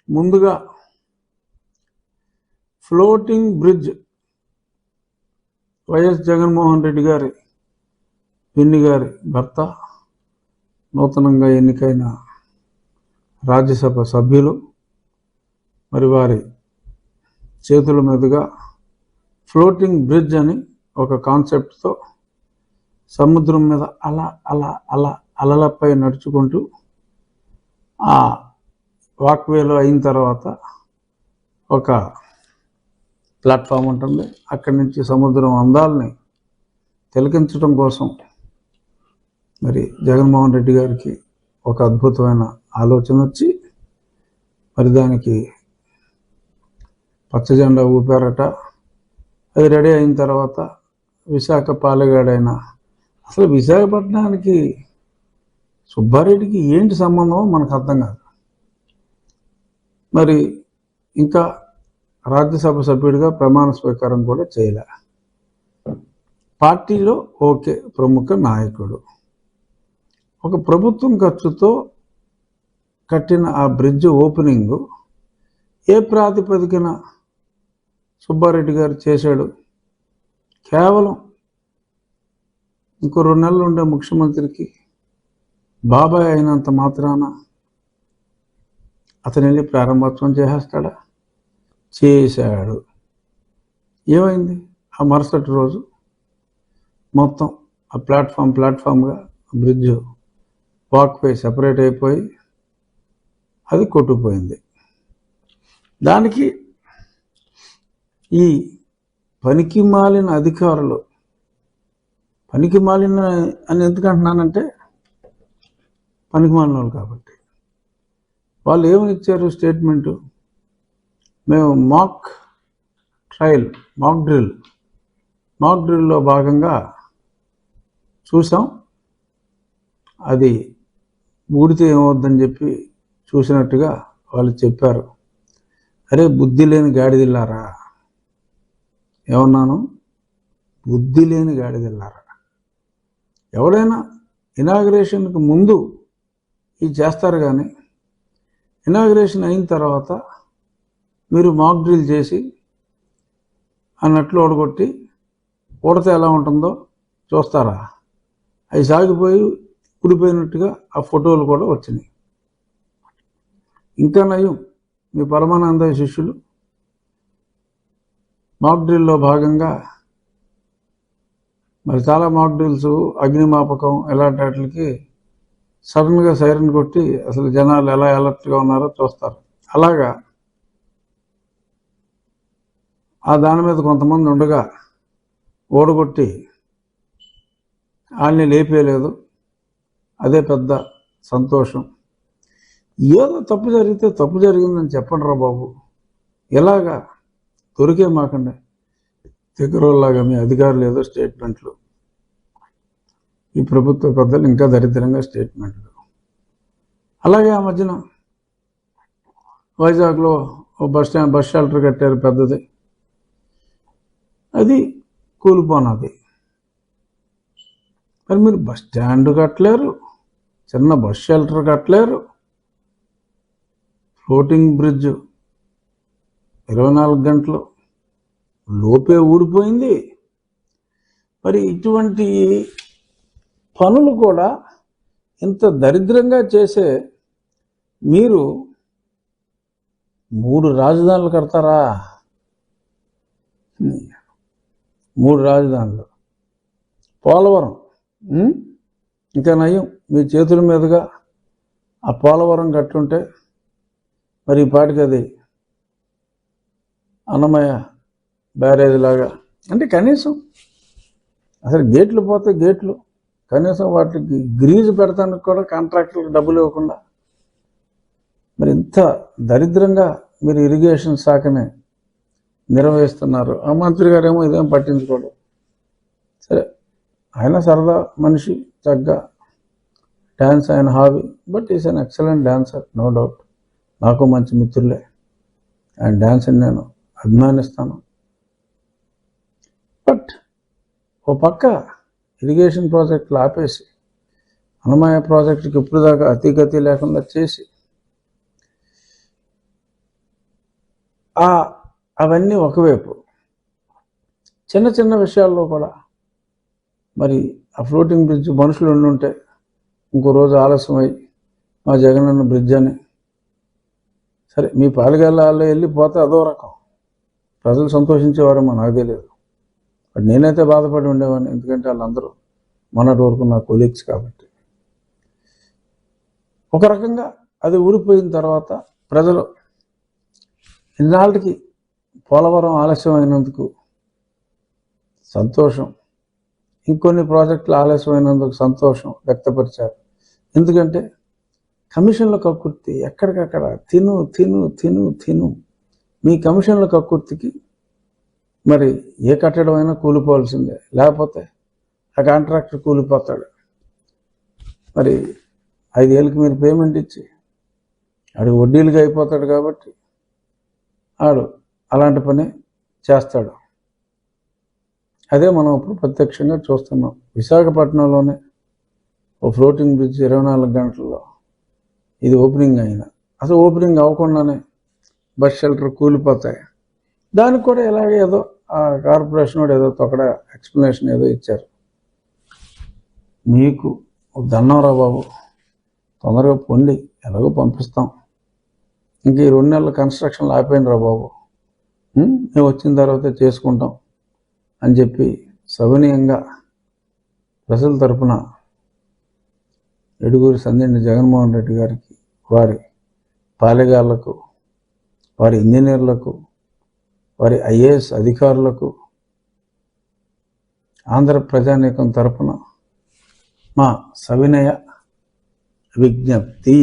ముందుగా floating bridge YS Jaganmohan Reddy గారి పిన్ని గారి భర్త, నూతనంగా ఎన్నికైన రాజ్యసభ సభ్యులు, మరి వారి చేతుల మీదుగా ఫ్లోటింగ్ బ్రిడ్జ్ అని ఒక కాన్సెప్ట్తో సముద్రం మీద అలలపై నడుచుకుంటూ ఆ వాక్వేలో అయిన తర్వాత ఒక ప్లాట్ఫామ్ ఉంటుంది. అక్కడి నుంచి సముద్రం అందాలని తిలకించడం కోసం మరి జగన్మోహన్ రెడ్డి గారికి ఒక అద్భుతమైన ఆలోచన వచ్చి మరి దానికి పచ్చజెండా ఊపారట. అది రెడీ అయిన తర్వాత విశాఖ పాలెగాడైన అసలు విశాఖపట్నానికి సుబ్బారెడ్డికి ఏంటి సంబంధం మనకు అర్థం కాదు. మరి ఇంకా రాజ్యసభ సభ్యుడిగా ప్రమాణ స్వీకారం కూడా చేయలే. పార్టీలో ఓకే, ప్రముఖ నాయకుడు. ఒక ప్రభుత్వం ఖర్చుతో కట్టిన ఆ బ్రిడ్జ్ ఓపెనింగ్ ఏ ప్రాతిపదికన సుబ్బారెడ్డి గారు చేశాడు? కేవలం ఇంకో 2 నెలలు ఉండే ముఖ్యమంత్రికి బాబాయ్ అయినంత మాత్రాన అతను వెళ్ళి ప్రారంభోత్సవం చేసేస్తాడా? చేశాడు. ఏమైంది? ఆ మరుసటి రోజు మొత్తం ఆ ప్లాట్ఫామ్గా బ్రిడ్జ్ వాక్వే సెపరేట్ అయిపోయి అది కొట్టుకుపోయింది. దానికి ఈ పనికి మాలిన అధికారులు, పనికి మాలిన అని ఎందుకు అంటున్నానంటే పనికి మాలిన వాళ్ళు కాబట్టి, వాళ్ళు ఏమని ఇచ్చారు స్టేట్మెంటు? మేము మాక్ డ్రిల్లో భాగంగా చూసాం, అది ఊడితే ఏమవుద్దని చెప్పి చూసినట్టుగా వాళ్ళు చెప్పారు. అరే బుద్ధి లేని గాడిదిల్లారా, ఏమన్నాను? బుద్ధి లేని గాడిదిల్లారా. ఎవడైనా ఇనాగ్రేషన్కి ముందు ఇది చేస్తారు, కానీ ఇనాగ్రేషన్ అయిన తర్వాత మీరు మాక్ డ్రిల్ చేసి అన్నట్లు ఓడగొట్టి ఊడితే ఎలా ఉంటుందో చూస్తారా? అవి సాగిపోయి ఊడిపోయినట్టుగా ఆ ఫోటోలు కూడా వచ్చినాయి. ఇంకా నయం, మీ పరమానంద శిష్యులు మాక్ డ్రిల్లో భాగంగా మరి చాలా మాక్ డ్రిల్స్, అగ్నిమాపకం ఇలాంటి వాటికి సడన్గా సైరన్ కొట్టి అసలు జనాలు ఎలా అలర్ట్గా ఉన్నారో చూస్తారు. అలాగా ఆ దాని మీద కొంతమంది ఉండగా ఓడగొట్టి వాళ్ళని లేపేయలేదు. అదే పెద్ద సంతోషం. ఏదో తప్పు జరిగితే తప్పు జరిగిందని చెప్పండి రా బాబు. ఇలాగా దొరికే మాకండి దగ్గరలాగా మీ అధికారులు ఏదో స్టేట్మెంట్లు, ఈ ప్రభుత్వ పెద్దలు ఇంకా దరిద్రంగా స్టేట్మెంట్లు. అలాగే ఆ మధ్యన వైజాగ్లో ఓ బస్ షెల్టర్ కట్టారు పెద్దది, అది కూలిపోనది. మరి మీరు బస్ స్టాండ్ కట్టలేరు, చిన్న బస్ షెల్టర్ కట్టలేరు, ఫ్లోటింగ్ బ్రిడ్జ్ 24 గంటలు లోపే ఊడిపోయింది. మరి ఇటువంటి పనులు కూడా ఇంత దరిద్రంగా చేసే మీరు 3 రాజధానులు కడతారా? 3 రాజధానులు. పోలవరం ఇంకా నయం, మీ చేతుల మీదుగా ఆ పోలవరం కట్టుంటే మరి ఈ పాటికి అది అన్నమయ్య బ్యారేజ్ లాగా, అంటే కనీసం అసలు గేట్లు పోతే గేట్లు, కనీసం వాటికి గ్రీజు పెడతానికి కూడా కాంట్రాక్టర్లకు డబ్బులు ఇవ్వకుండా మరి ఇంత దరిద్రంగా మీరు ఇరిగేషన్ శాఖని నిర్వహిస్తున్నారు. ఆ మంత్రి గారేమో ఇదేం పట్టించుకోడు. సరే, ఆయన సరదా మనిషి, చక్కగా డ్యాన్స్ ఆయన hobby, but is an excellent dancer, no doubt. నాకు మంచి మిత్రులే, ఆయన డాన్స్ని నేను అభిమానిస్తాను. బట్ ఓ పక్క ఇరిగేషన్ ప్రాజెక్టులు ఆపేసి అన్నమయ్య ప్రాజెక్టుకి ఇప్పుడు దాకా అతిగతి లేకుండా చేసి అవన్నీ ఒకవైపు, చిన్న చిన్న విషయాల్లో కూడా మరి ఆ ఫ్లోటింగ్ బ్రిడ్జ్ మనుషులు ఉండుంటే ఇంకో రోజు ఆలస్యమై మా జగనన్న బ్రిడ్జ్ అని, సరే మీ పాలగాళ్ళలో వెళ్ళిపోతే అదో రకం, ప్రజలు సంతోషించేవారేమో నాకు తెలియదు. బట్ నేనైతే బాధపడి ఉండేవాడిని, ఎందుకంటే వాళ్ళందరూ మొన్నటి వరకు నా కొలీగ్స్ కాబట్టి. ఒక రకంగా అది ఊడిపోయిన తర్వాత ప్రజలు ఇన్నాళ్ళకి పోలవరం ఆలస్యం అయినందుకు సంతోషం, ఇంకొన్ని ప్రాజెక్టులు ఆలస్యమైనందుకు సంతోషం వ్యక్తపరిచారు. ఎందుకంటే కమిషన్ల కక్కుర్తి ఎక్కడికక్కడ తిను తిను తిను తిను. మీ కమిషన్ల కక్కుర్తికి మరి ఏ కట్టడం అయినా కూలిపోవాల్సిందే, లేకపోతే ఆ కాంట్రాక్టర్ కూలిపోతాడు. మరి 5 ఏళ్ళకి మీరు పేమెంట్ ఇచ్చి ఆడు వడ్డీలుగా అయిపోతాడు కాబట్టి ఆడు అలాంటి పని చేస్తాడు. అదే మనం ఇప్పుడు ప్రత్యక్షంగా చూస్తున్నాం. విశాఖపట్నంలోనే ఓ ఫ్లోటింగ్ బ్రిడ్జ్ 24 గంటల్లో ఇది ఓపెనింగ్ అయినా, అసలు ఓపెనింగ్ అవ్వకుండానే బస్ షెల్టర్ కూలిపోతాయి. దానికి కూడా ఇలాగే ఏదో ఆ కార్పొరేషన్ వాడు ఏదో తొక్కడ ఎక్స్ప్లెనేషన్ ఏదో ఇచ్చారు. మీకు దన్నవరా బాబు, తొందరగా పొండి, ఎలాగో పంపిస్తాం, ఇంక ఈ 2 నెలల కన్స్ట్రక్షన్లు ఆపేయండి రా బాబు, మేము వచ్చిన తర్వాత చేసుకుంటాం అని చెప్పి సవినయంగా ప్రజల తరపున ఎడుగూరి సందెండి జగన్మోహన్ రెడ్డి గారికి, వారి పాలెగాళ్లకు, వారి ఇంజనీర్లకు, వారి ఐఏఎస్ అధికారులకు, ఆంధ్ర ప్రజానీకం తరపున మా సవినయ విజ్ఞప్తి.